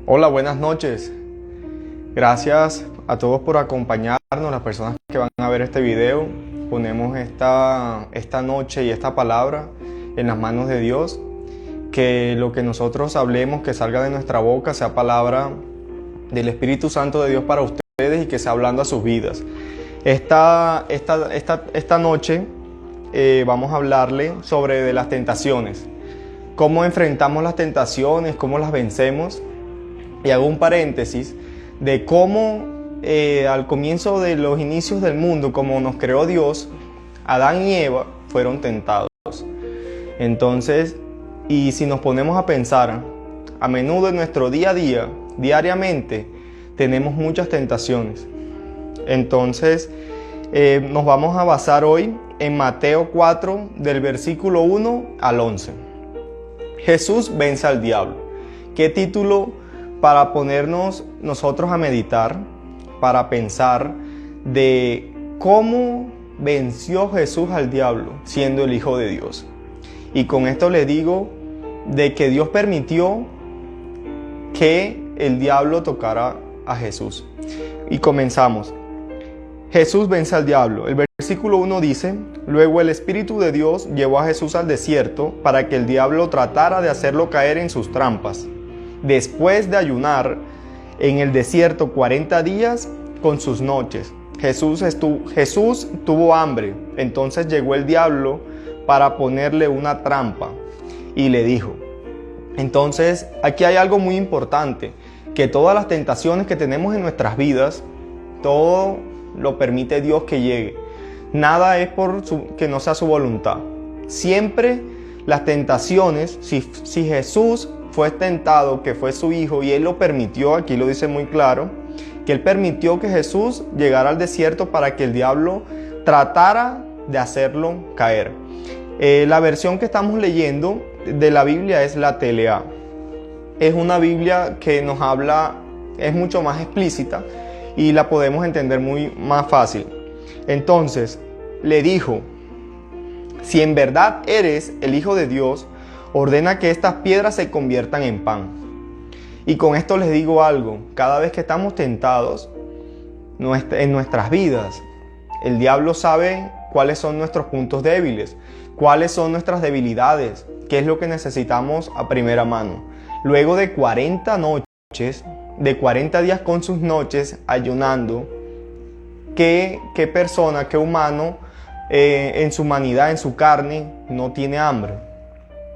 Hola, buenas noches. Gracias a todos por acompañarnos, las personas que van a ver este video. Ponemos esta noche y esta palabra en las manos de Dios. Que lo que nosotros hablemos, que salga de nuestra boca, sea palabra del Espíritu Santo de Dios para ustedes y que sea hablando a sus vidas. Esta noche vamos a hablarle sobre de las tentaciones. Cómo enfrentamos las tentaciones, cómo las vencemos. Y hago un paréntesis de cómo al comienzo de los inicios del mundo, como nos creó Dios, Adán y Eva fueron tentados. Entonces, y si nos ponemos a pensar, a menudo en nuestro día a día, diariamente, tenemos muchas tentaciones. Entonces, nos vamos a basar hoy en Mateo 4, del versículo 1 al 11. Jesús vence al diablo. ¿Qué título para ponernos nosotros a meditar, para pensar de cómo venció Jesús al diablo siendo el Hijo de Dios? Y con esto le digo de que Dios permitió que el diablo tocara a Jesús. Y comenzamos. Jesús vence al diablo. El versículo 1 dice: luego el Espíritu de Dios llevó a Jesús al desierto para que el diablo tratara de hacerlo caer en sus trampas. Después de ayunar en el desierto 40 días con sus noches, Jesús tuvo hambre. Entonces llegó el diablo para ponerle una trampa y le dijo. Entonces aquí hay algo muy importante, que todas las tentaciones que tenemos en nuestras vidas, todo lo permite Dios que llegue. Nada es que no sea su voluntad. Siempre las tentaciones, si Jesús fue tentado, que fue su hijo, y él lo permitió, aquí lo dice muy claro, que él permitió que Jesús llegara al desierto para que el diablo tratara de hacerlo caer. La versión que estamos leyendo de la Biblia es la TLA. Es una Biblia que nos habla, es mucho más explícita y la podemos entender más fácil. Entonces, le dijo: si en verdad eres el Hijo de Dios, ordena que estas piedras se conviertan en pan. Y con esto les digo algo: cada vez que estamos tentados en nuestras vidas, el diablo sabe cuáles son nuestros puntos débiles, cuáles son nuestras debilidades, qué es lo que necesitamos a primera mano. Luego de 40 noches, de 40 días con sus noches ayunando, ¿qué persona, qué humano en su humanidad, en su carne, no tiene hambre?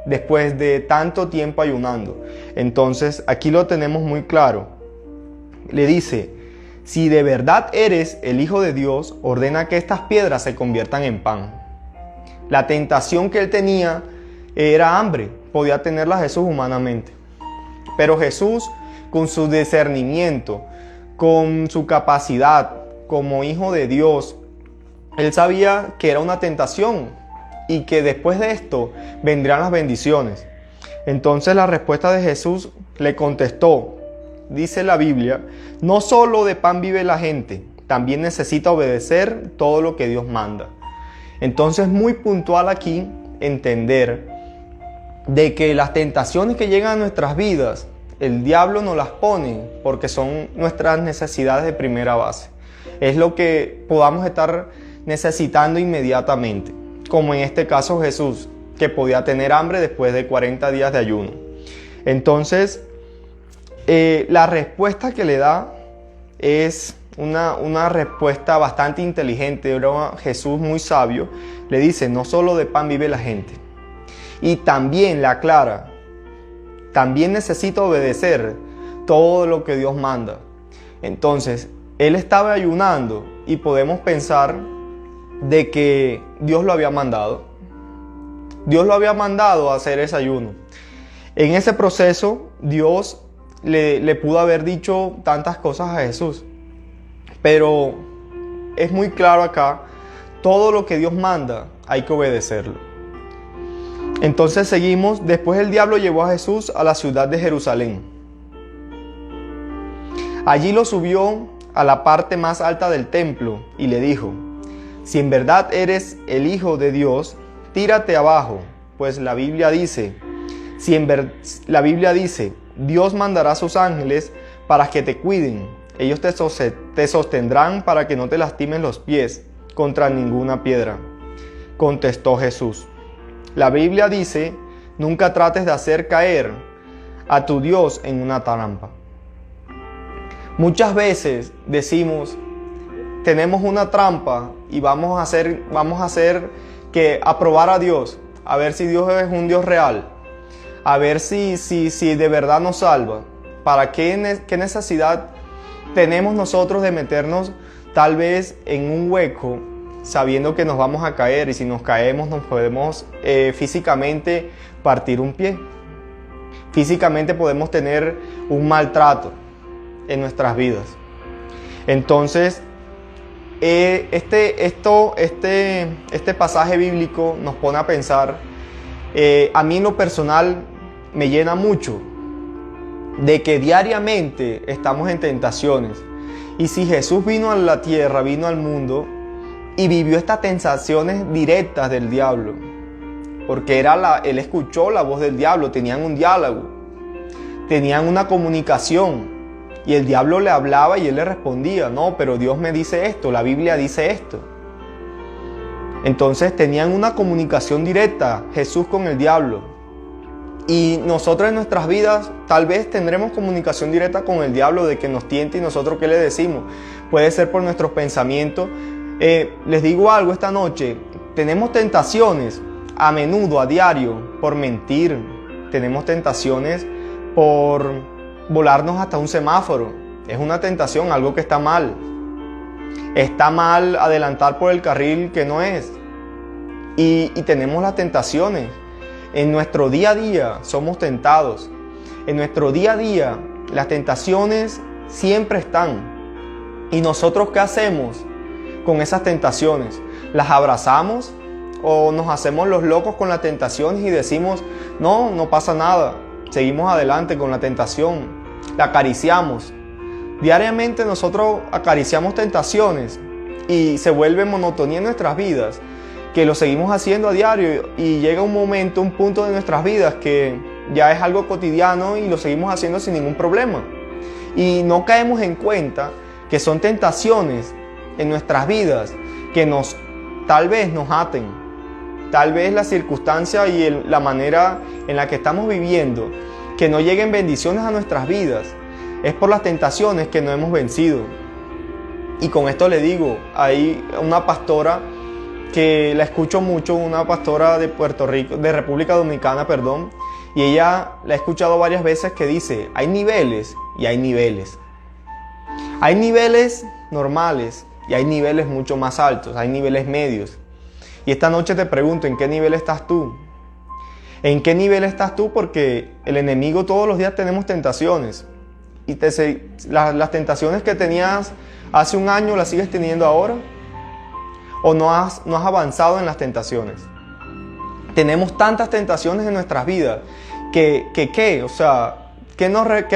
Después de tanto tiempo ayunando. Entonces aquí lo tenemos muy claro. Le dice: si de verdad eres el Hijo de Dios, ordena que estas piedras se conviertan en pan. La tentación que él tenía era hambre. Podía tenerla Jesús humanamente. Pero Jesús, con su discernimiento, con su capacidad como Hijo de Dios, él sabía que era una tentación y que después de esto vendrían las bendiciones. Entonces la respuesta de Jesús le contestó, dice la Biblia: no solo de pan vive la gente, también necesita obedecer todo lo que Dios manda. Entonces, muy puntual aquí entender de que las tentaciones que llegan a nuestras vidas, el diablo nos las pone porque son nuestras necesidades de primera base. Es lo que podamos estar necesitando inmediatamente. Como en este caso Jesús, que podía tener hambre después de 40 días de ayuno. Entonces, la respuesta que le da es una respuesta bastante inteligente. Era Jesús muy sabio. Le dice: no solo de pan vive la gente. Y también le aclara: también necesita obedecer todo lo que Dios manda. Entonces, él estaba ayunando y podemos pensar de que Dios lo había mandado. Dios lo había mandado a hacer ese ayuno. En ese proceso, Dios le pudo haber dicho tantas cosas a Jesús. Pero es muy claro acá: todo lo que Dios manda hay que obedecerlo. Entonces seguimos. Después el diablo llevó a Jesús a la ciudad de Jerusalén. Allí lo subió a la parte más alta del templo y le dijo: si en verdad eres el Hijo de Dios, tírate abajo, pues la Biblia dice: La Biblia dice, Dios mandará a sus ángeles para que te cuiden. Ellos te sostendrán para que no te lastimen los pies contra ninguna piedra. Contestó Jesús. La Biblia dice, nunca trates de hacer caer a tu Dios en una trampa. Muchas veces decimos, tenemos una trampa y vamos a hacer a probar a Dios, a ver si Dios es un Dios real, a ver si de verdad nos salva. ¿Para qué necesidad tenemos nosotros de meternos tal vez en un hueco sabiendo que nos vamos a caer y si nos caemos nos podemos físicamente partir un pie? Físicamente podemos tener un maltrato en nuestras vidas. Entonces, este pasaje bíblico nos pone a pensar, a mí en lo personal me llena mucho, de que diariamente estamos en tentaciones. Y si Jesús vino a la tierra, vino al mundo y vivió estas tentaciones directas del diablo, porque él escuchó la voz del diablo, tenían un diálogo, tenían una comunicación, y el diablo le hablaba y él le respondía, no, pero Dios me dice esto, la Biblia dice esto. Entonces tenían una comunicación directa, Jesús con el diablo. Y nosotros en nuestras vidas tal vez tendremos comunicación directa con el diablo de que nos tiente y nosotros ¿qué le decimos? Puede ser por nuestros pensamientos. Les digo algo esta noche, tenemos tentaciones a menudo, a diario, por mentir. Tenemos tentaciones por volarnos hasta un semáforo. Es una tentación, algo que está mal. Está mal adelantar por el carril que no es. Y tenemos las tentaciones. En nuestro día a día somos tentados. En nuestro día a día las tentaciones siempre están. ¿Y nosotros qué hacemos con esas tentaciones? ¿Las abrazamos o nos hacemos los locos con las tentaciones y decimos, no pasa nada? Seguimos adelante con la tentación, la acariciamos. Diariamente nosotros acariciamos tentaciones y se vuelve monotonía en nuestras vidas, que lo seguimos haciendo a diario y llega un momento, un punto de nuestras vidas que ya es algo cotidiano y lo seguimos haciendo sin ningún problema. Y no caemos en cuenta que son tentaciones en nuestras vidas que tal vez nos aten. Tal vez la circunstancia y la manera en la que estamos viviendo, que no lleguen bendiciones a nuestras vidas, es por las tentaciones que no hemos vencido. Y con esto le digo, hay una pastora que la escucho mucho, una pastora de Puerto Rico, de República Dominicana, perdón, y ella la he escuchado varias veces que dice, hay niveles y hay niveles. Hay niveles normales y hay niveles mucho más altos, hay niveles medios. Y esta noche te pregunto, ¿en qué nivel estás tú? ¿En qué nivel estás tú? Porque el enemigo todos los días tenemos tentaciones. Y las tentaciones que tenías hace un año, ¿las sigues teniendo ahora? ¿O no has avanzado en las tentaciones? Tenemos tantas tentaciones en nuestras vidas ¿qué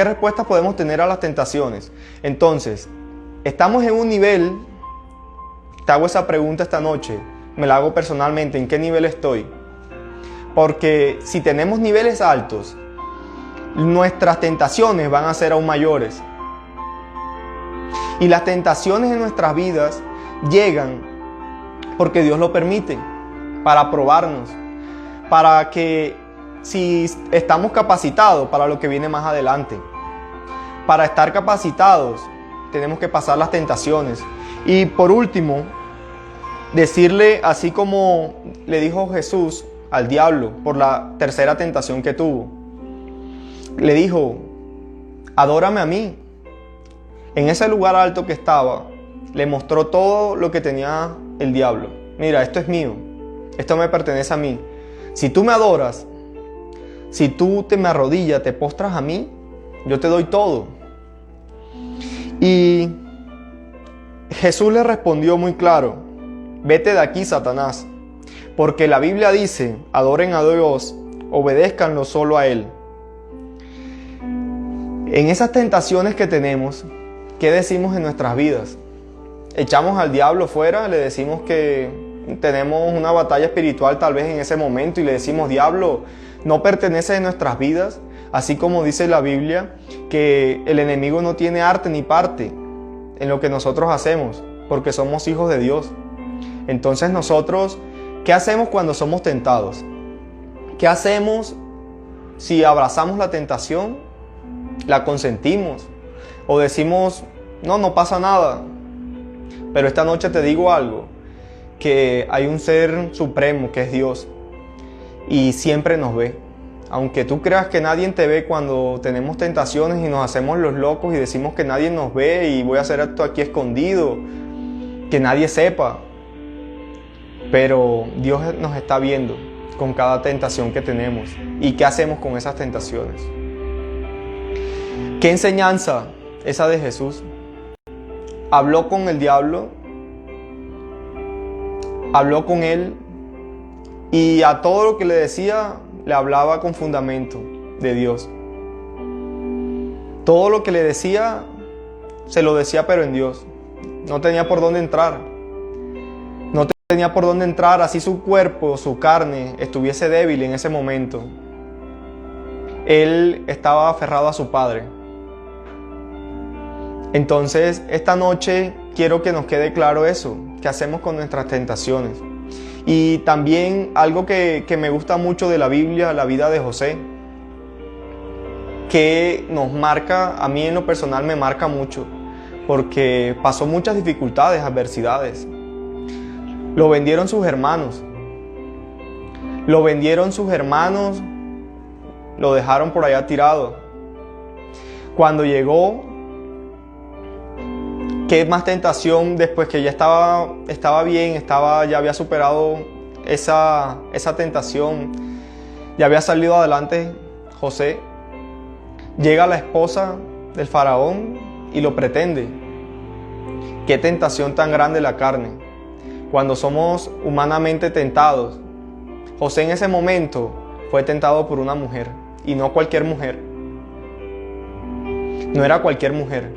respuestas podemos tener a las tentaciones? Entonces, estamos en un nivel, te hago esa pregunta esta noche, me la hago personalmente, ¿en qué nivel estoy? Porque si tenemos niveles altos, nuestras tentaciones van a ser aún mayores. Y las tentaciones en nuestras vidas llegan porque Dios lo permite, para probarnos, para que si estamos capacitados para lo que viene más adelante. Para estar capacitados tenemos que pasar las tentaciones. Y por último, decirle, así como le dijo Jesús al diablo por la tercera tentación que tuvo, le dijo, adórame a mí. En ese lugar alto que estaba, le mostró todo lo que tenía el diablo. Mira, esto es mío, esto me pertenece a mí. Si tú me adoras, si tú me arrodillas, te postras a mí, yo te doy todo. Y Jesús le respondió muy claro, vete de aquí, Satanás, porque la Biblia dice, adoren a Dios, obedézcanlo solo a Él. En esas tentaciones que tenemos, ¿qué decimos en nuestras vidas? Echamos al diablo fuera, le decimos que tenemos una batalla espiritual tal vez en ese momento y le decimos, diablo, no pertenece a nuestras vidas, así como dice la Biblia que el enemigo no tiene arte ni parte en lo que nosotros hacemos, porque somos hijos de Dios. Entonces nosotros, ¿qué hacemos cuando somos tentados? ¿Qué hacemos si abrazamos la tentación? ¿La consentimos? ¿O decimos, no pasa nada? Pero esta noche te digo algo, que hay un ser supremo que es Dios y siempre nos ve. Aunque tú creas que nadie te ve cuando tenemos tentaciones y nos hacemos los locos y decimos que nadie nos ve y voy a hacer esto aquí escondido, que nadie sepa. Pero Dios nos está viendo con cada tentación que tenemos. ¿Y qué hacemos con esas tentaciones? ¿Qué enseñanza esa de Jesús? Habló con el diablo, habló con él y a todo lo que le decía le hablaba con fundamento de Dios. Todo lo que le decía se lo decía pero en Dios. No tenía por dónde entrar. No tenía por dónde entrar, así su cuerpo, su carne estuviese débil en ese momento. Él estaba aferrado a su Padre. Entonces, esta noche quiero que nos quede claro eso, qué hacemos con nuestras tentaciones. Y también algo que me gusta mucho de la Biblia, la vida de José, que nos marca, a mí en lo personal me marca mucho, porque pasó muchas dificultades, adversidades. Lo vendieron sus hermanos. Lo dejaron por allá tirado. Cuando llegó, ¿qué más tentación después que ya estaba bien, ya había superado esa tentación, ya había salido adelante José? Llega la esposa del faraón y lo pretende. Qué tentación tan grande la carne. Cuando somos humanamente tentados, José en ese momento fue tentado por una mujer, y no cualquier mujer. No era cualquier mujer.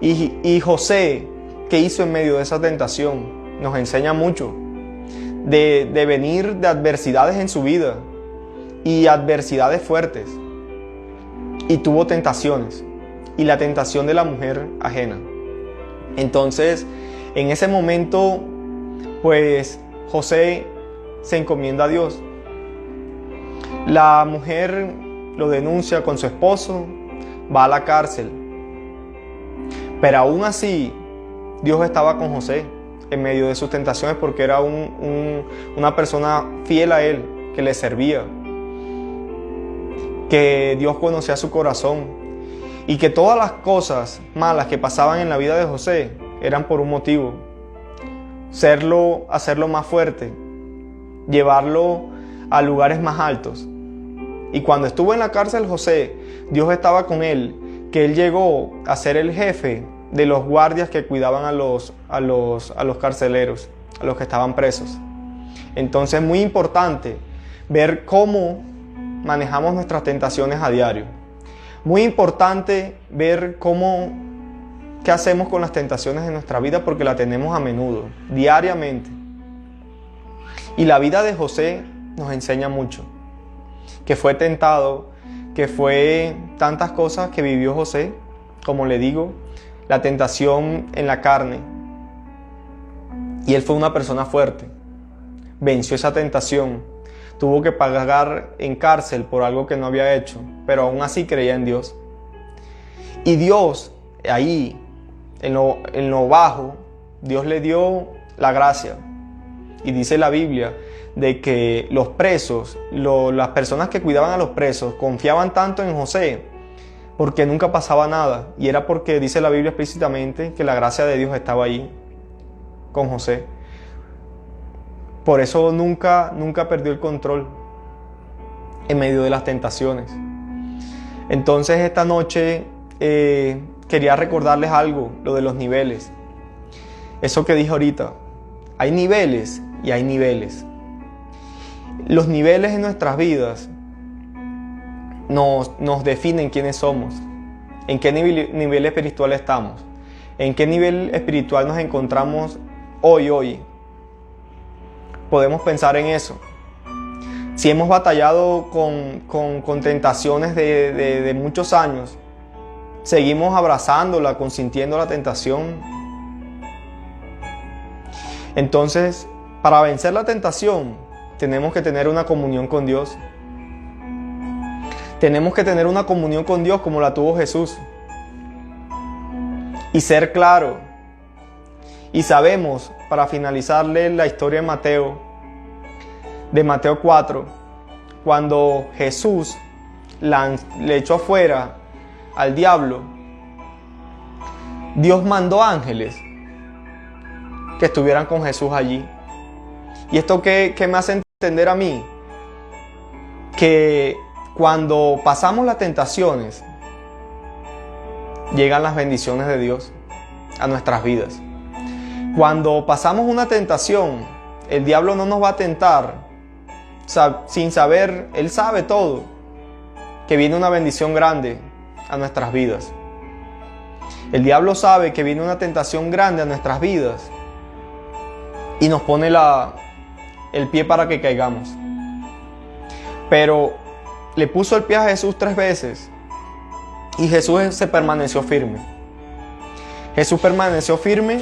Y José, ¿qué hizo en medio de esa tentación? Nos enseña mucho de venir de adversidades en su vida, y adversidades fuertes, y tuvo tentaciones, y la tentación de la mujer ajena. Entonces, en ese momento, pues José se encomienda a Dios. La mujer lo denuncia con su esposo, va a la cárcel. Pero aún así, Dios estaba con José en medio de sus tentaciones, porque era una persona fiel a él, que le servía, que Dios conocía su corazón, y que todas las cosas malas que pasaban en la vida de José eran por un motivo: hacerlo más fuerte, llevarlo a lugares más altos. Y cuando estuvo en la cárcel José, Dios estaba con él, que él llegó a ser el jefe de los guardias que cuidaban a los carceleros, a los que estaban presos. Entonces es muy importante ver cómo manejamos nuestras tentaciones a diario. Muy importante ver qué hacemos con las tentaciones en nuestra vida, porque la tenemos a menudo, diariamente. Y la vida de José nos enseña mucho, que fue tentado, que fue tantas cosas que vivió José, como le digo, la tentación en la carne. Y él fue una persona fuerte, venció esa tentación, tuvo que pagar en cárcel por algo que no había hecho, pero aún así creía en Dios. Y Dios, ahí, en lo bajo, Dios le dio la gracia. Y dice la Biblia de que los presos, las personas que cuidaban a los presos, confiaban tanto en José porque nunca pasaba nada. Y era porque dice la Biblia explícitamente que la gracia de Dios estaba ahí con José. Por eso nunca perdió el control en medio de las tentaciones. Entonces esta noche quería recordarles algo, lo de los niveles. Eso que dije ahorita. Hay niveles y hay niveles. Los niveles en nuestras vidas nos definen quiénes somos, en qué nivel espiritual estamos, en qué nivel espiritual nos encontramos hoy. Podemos pensar en eso. si hemos batallado con tentaciones de muchos años, seguimos abrazándola, consintiendo la tentación. Entonces, para vencer la tentación, tenemos que tener una comunión con Dios. Tenemos que tener una comunión con Dios como la tuvo Jesús. Y ser claro. Y sabemos, para finalizarle la historia de Mateo 4, cuando Jesús le echó afuera al diablo, Dios mandó ángeles que estuvieran con Jesús allí. ¿Y esto qué me hace entender a mí? Que cuando pasamos las tentaciones, llegan las bendiciones de Dios a nuestras vidas. Cuando pasamos una tentación, el diablo no nos va a tentar sin saber, él sabe todo, que viene una bendición grande a nuestras vidas. El diablo sabe que viene una tentación grande a nuestras vidas y nos pone el pie para que caigamos. Pero le puso el pie a Jesús 3 veces y Jesús se permaneció firme. Jesús permaneció firme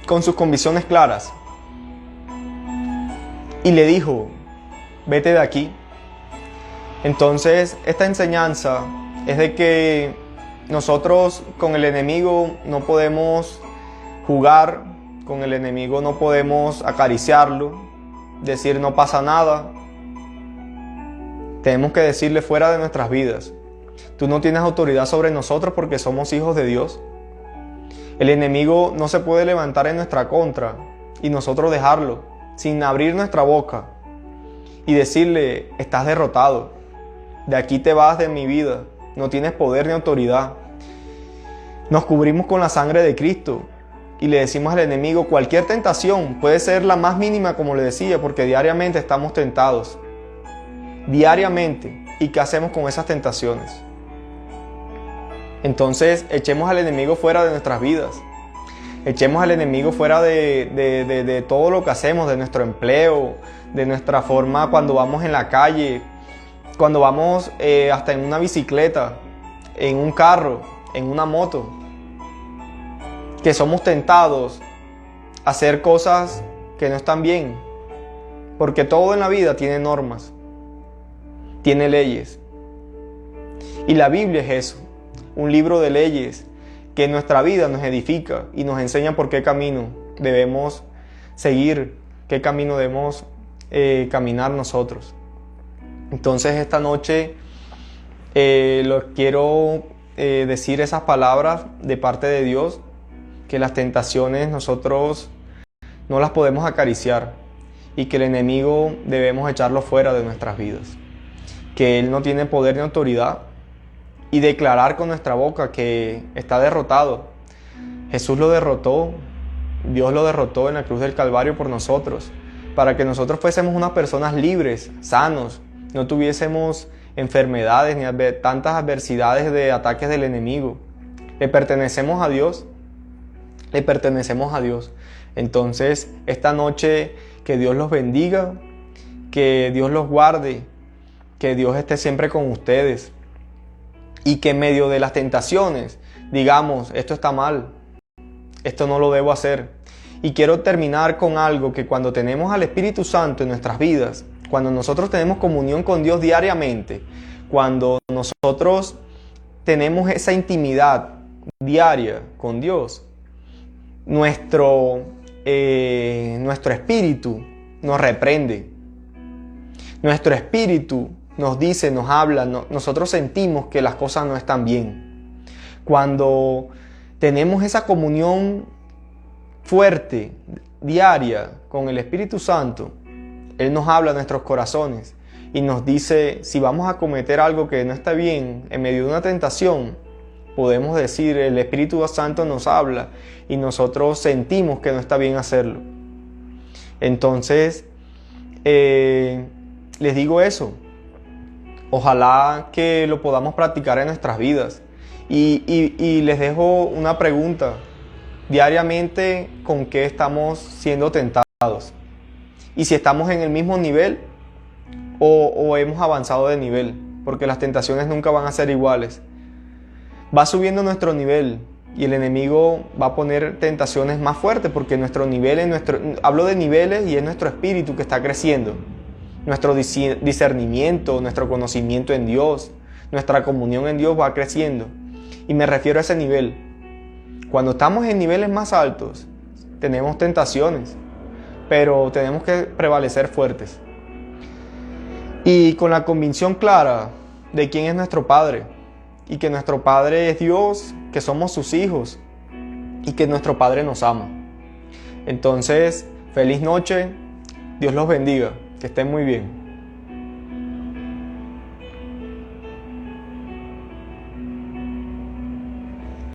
con sus convicciones claras y le dijo: vete de aquí. Entonces, esta enseñanza es de que nosotros con el enemigo no podemos jugar, con el enemigo no podemos acariciarlo, decir no pasa nada. Tenemos que decirle fuera de nuestras vidas: tú no tienes autoridad sobre nosotros porque somos hijos de Dios. El enemigo no se puede levantar en nuestra contra y nosotros dejarlo sin abrir nuestra boca y decirle: estás derrotado, de aquí te vas de mi vida, no tienes poder ni autoridad. Nos cubrimos con la sangre de Cristo y le decimos al enemigo: cualquier tentación, puede ser la más mínima, como le decía, porque diariamente estamos tentados. Diariamente. ¿Y qué hacemos con esas tentaciones? Entonces, echemos al enemigo fuera de nuestras vidas. Echemos al enemigo fuera de todo lo que hacemos, de nuestro empleo, de nuestra forma cuando vamos en la calle, cuando vamos hasta en una bicicleta, en un carro, en una moto. Que somos tentados a hacer cosas que no están bien. Porque todo en la vida tiene normas, tiene leyes. Y la Biblia es eso, un libro de leyes que en nuestra vida nos edifica y nos enseña por qué camino debemos seguir, qué camino debemos caminar nosotros. Entonces esta noche quiero decir esas palabras de parte de Dios, que las tentaciones nosotros no las podemos acariciar y que el enemigo debemos echarlo fuera de nuestras vidas, que él no tiene poder ni autoridad, y declarar con nuestra boca que está derrotado. Jesús lo derrotó, Dios lo derrotó en la cruz del Calvario por nosotros, para que nosotros fuésemos unas personas libres, sanos, no tuviésemos enfermedades ni tantas adversidades de ataques del enemigo. Le pertenecemos a Dios, le pertenecemos a Dios. Entonces, esta noche, que Dios los bendiga, que Dios los guarde, que Dios esté siempre con ustedes. Y que en medio de las tentaciones digamos: esto está mal, esto no lo debo hacer. Y quiero terminar con algo, que cuando tenemos al Espíritu Santo en nuestras vidas, cuando nosotros tenemos comunión con Dios diariamente, cuando nosotros tenemos esa intimidad diaria con Dios, nuestro espíritu nos reprende, nuestro espíritu nos dice, nos habla, nosotros sentimos que las cosas no están bien. Cuando tenemos esa comunión fuerte, diaria, con el Espíritu Santo, Él nos habla a nuestros corazones y nos dice: si vamos a cometer algo que no está bien en medio de una tentación, podemos decir, el Espíritu Santo nos habla y nosotros sentimos que no está bien hacerlo. Entonces, les digo eso. Ojalá que lo podamos practicar en nuestras vidas. Y les dejo una pregunta. Diariamente, ¿con qué estamos siendo tentados? Y si estamos en el mismo nivel o hemos avanzado de nivel, porque las tentaciones nunca van a ser iguales. Va subiendo nuestro nivel y el enemigo va a poner tentaciones más fuertes, porque nuestro nivel, hablo de niveles, y es nuestro espíritu que está creciendo. Nuestro discernimiento, nuestro conocimiento en Dios, nuestra comunión en Dios va creciendo. Y me refiero a ese nivel. Cuando estamos en niveles más altos, tenemos tentaciones, pero tenemos que prevalecer fuertes. Y con la convicción clara de quién es nuestro Padre, y que nuestro Padre es Dios, que somos sus hijos, y que nuestro Padre nos ama. Entonces, feliz noche, Dios los bendiga, que estén muy bien.